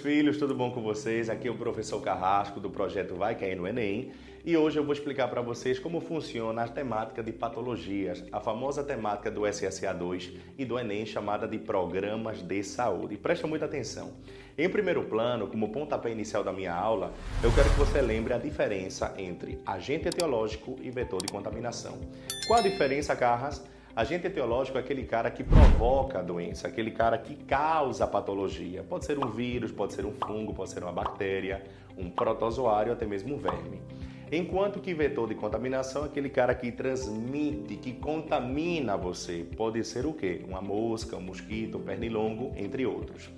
filhos, tudo bom com vocês? Aqui é o professor Carrasco do projeto Vai Cair no Enem e hoje eu vou explicar para vocês como funciona a temática de patologias, a famosa temática do SSA2 e do Enem chamada de programas de saúde. Presta muita atenção. Em primeiro plano, como pontapé inicial da minha aula, eu quero que você lembre a diferença entre agente etiológico e vetor de contaminação. Qual a diferença, Carras? Agente etiológico é aquele cara que provoca a doença, aquele cara que causa a patologia. Pode ser um vírus, pode ser um fungo, pode ser uma bactéria, um protozoário, até mesmo um verme. Enquanto que vetor de contaminação é aquele cara que transmite, que contamina você. Pode ser o quê? Uma mosca, um mosquito, um pernilongo, entre outros.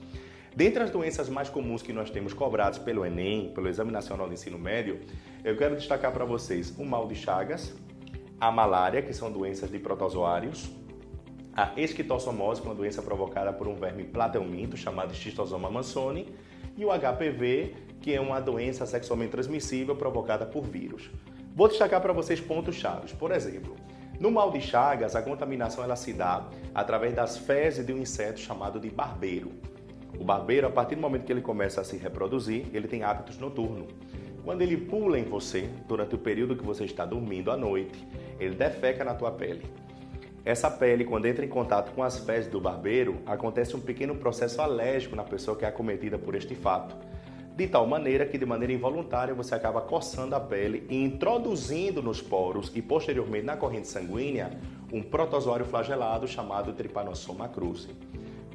Dentre as doenças mais comuns que nós temos cobradas pelo Enem, pelo Exame Nacional de Ensino Médio, eu quero destacar para vocês o mal de Chagas, a malária, que são doenças de protozoários, a esquistossomose, que é uma doença provocada por um verme plateuminto, chamado Schistosoma mansoni, e o HPV, que é uma doença sexualmente transmissível provocada por vírus. Vou destacar para vocês pontos chaves. Por exemplo, no mal de Chagas, a contaminação ela se dá através das fezes de um inseto chamado de barbeiro. O barbeiro, a partir do momento que ele começa a se reproduzir, ele tem hábitos noturnos. Quando ele pula em você, durante o período que você está dormindo à noite, ele defeca na tua pele. Essa pele, quando entra em contato com as fezes do barbeiro, acontece um pequeno processo alérgico na pessoa que é acometida por este fato. De tal maneira que, de maneira involuntária, você acaba coçando a pele e introduzindo nos poros e, posteriormente, na corrente sanguínea, um protozoário flagelado chamado Trypanosoma cruzi.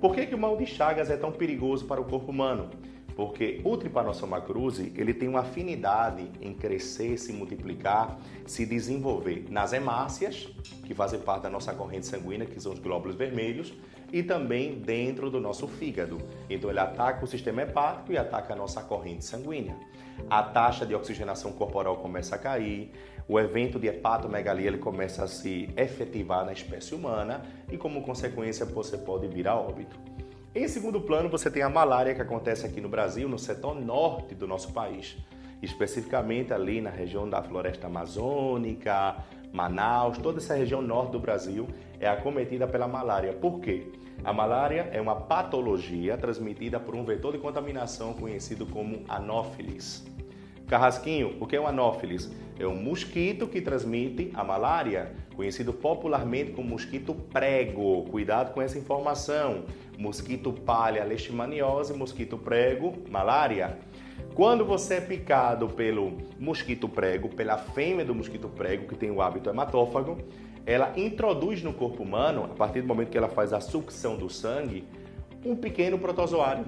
Por que o mal de Chagas é tão perigoso para o corpo humano? Porque o Trypanosoma cruzi, ele tem uma afinidade em crescer, se multiplicar, se desenvolver nas hemácias, que fazem parte da nossa corrente sanguínea, que são os glóbulos vermelhos, e também dentro do nosso fígado. Então ele ataca o sistema hepático e ataca a nossa corrente sanguínea. A taxa de oxigenação corporal começa a cair, o evento de hepatomegalia ele começa a se efetivar na espécie humana e, como consequência, você pode vir a óbito. Em segundo plano, você tem a malária que acontece aqui no Brasil, no setor norte do nosso país, especificamente ali na região da floresta amazônica, Manaus, toda essa região norte do Brasil é acometida pela malária. Por quê? A malária é uma patologia transmitida por um vetor de contaminação conhecido como anófilis. Carrasquinho, o que é um anófilis? É um mosquito que transmite a malária, conhecido popularmente como mosquito prego. Cuidado com essa informação. Mosquito palha, leishmaniose, mosquito prego, malária. Quando você é picado pelo mosquito prego, pela fêmea do mosquito prego, que tem o hábito hematófago, ela introduz no corpo humano, a partir do momento que ela faz a sucção do sangue, um pequeno protozoário.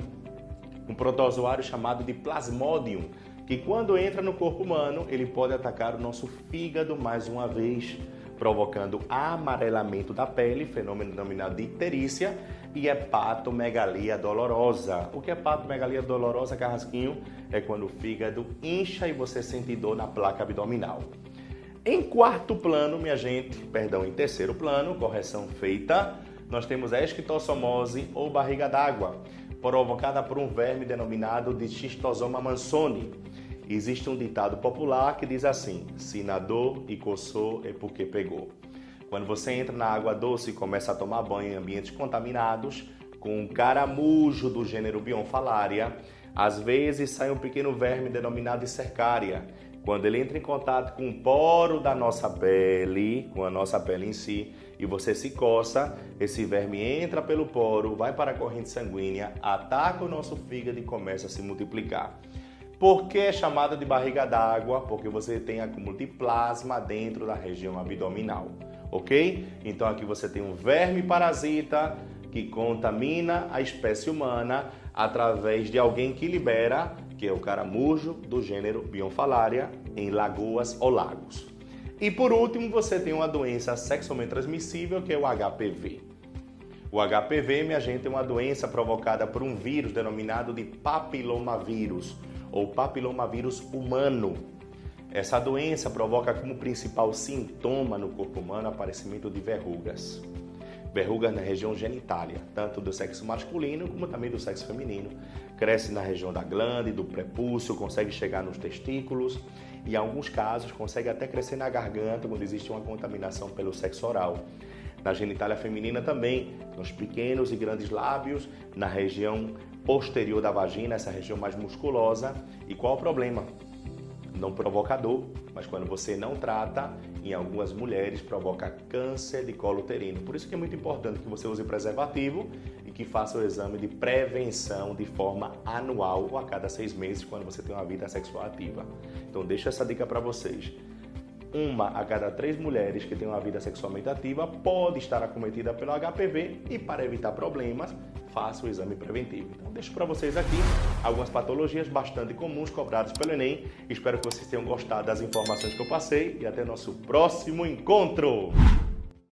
Um protozoário chamado de Plasmodium, que quando entra no corpo humano, ele pode atacar o nosso fígado mais uma vez, provocando amarelamento da pele, fenômeno denominado de icterícia, e hepatomegalia dolorosa. O que é hepatomegalia dolorosa, Carrasquinho? É quando o fígado incha e você sente dor na placa abdominal. Em terceiro plano, correção feita, nós temos a esquistossomose ou barriga d'água, provocada por um verme denominado de Schistosoma mansoni. Existe um ditado popular que diz assim: se nadou e coçou é porque pegou. Quando você entra na água doce e começa a tomar banho em ambientes contaminados, com um caramujo do gênero Bionfalaria, às vezes sai um pequeno verme denominado Cercaria. Quando ele entra em contato com o poro da nossa pele, com a nossa pele em si, e você se coça, esse verme entra pelo poro, vai para a corrente sanguínea, ataca o nosso fígado e começa a se multiplicar. Por que é chamada de barriga d'água? Porque você tem acúmulo de plasma dentro da região abdominal, ok? Então aqui você tem um verme parasita que contamina a espécie humana através de alguém que libera, que é o caramujo do gênero Bionfalaria, em lagoas ou lagos. E por último, você tem uma doença sexualmente transmissível, que é o HPV. O HPV, minha gente, é uma doença provocada por um vírus denominado de papilomavírus, ou papilomavírus humano. Essa doença provoca como principal sintoma no corpo humano o aparecimento de verrugas. Verrugas na região genitália, tanto do sexo masculino como também do sexo feminino. Cresce na região da glande, do prepúcio, consegue chegar nos testículos e, em alguns casos, consegue até crescer na garganta quando existe uma contaminação pelo sexo oral. Na genitália feminina também, nos pequenos e grandes lábios, na região posterior da vagina, essa região mais musculosa. E qual o problema? Não provoca dor, mas quando você não trata, em algumas mulheres provoca câncer de colo uterino. Por isso que é muito importante que você use preservativo e que faça o exame de prevenção de forma anual ou a cada 6 meses, quando você tem uma vida sexual ativa. Então deixa essa dica para vocês. 1 a cada 3 mulheres que têm uma vida sexualmente ativa pode estar acometida pelo HPV e, para evitar problemas, faça o exame preventivo. Então, deixo para vocês aqui algumas patologias bastante comuns cobradas pelo Enem. Espero que vocês tenham gostado das informações que eu passei e até nosso próximo encontro!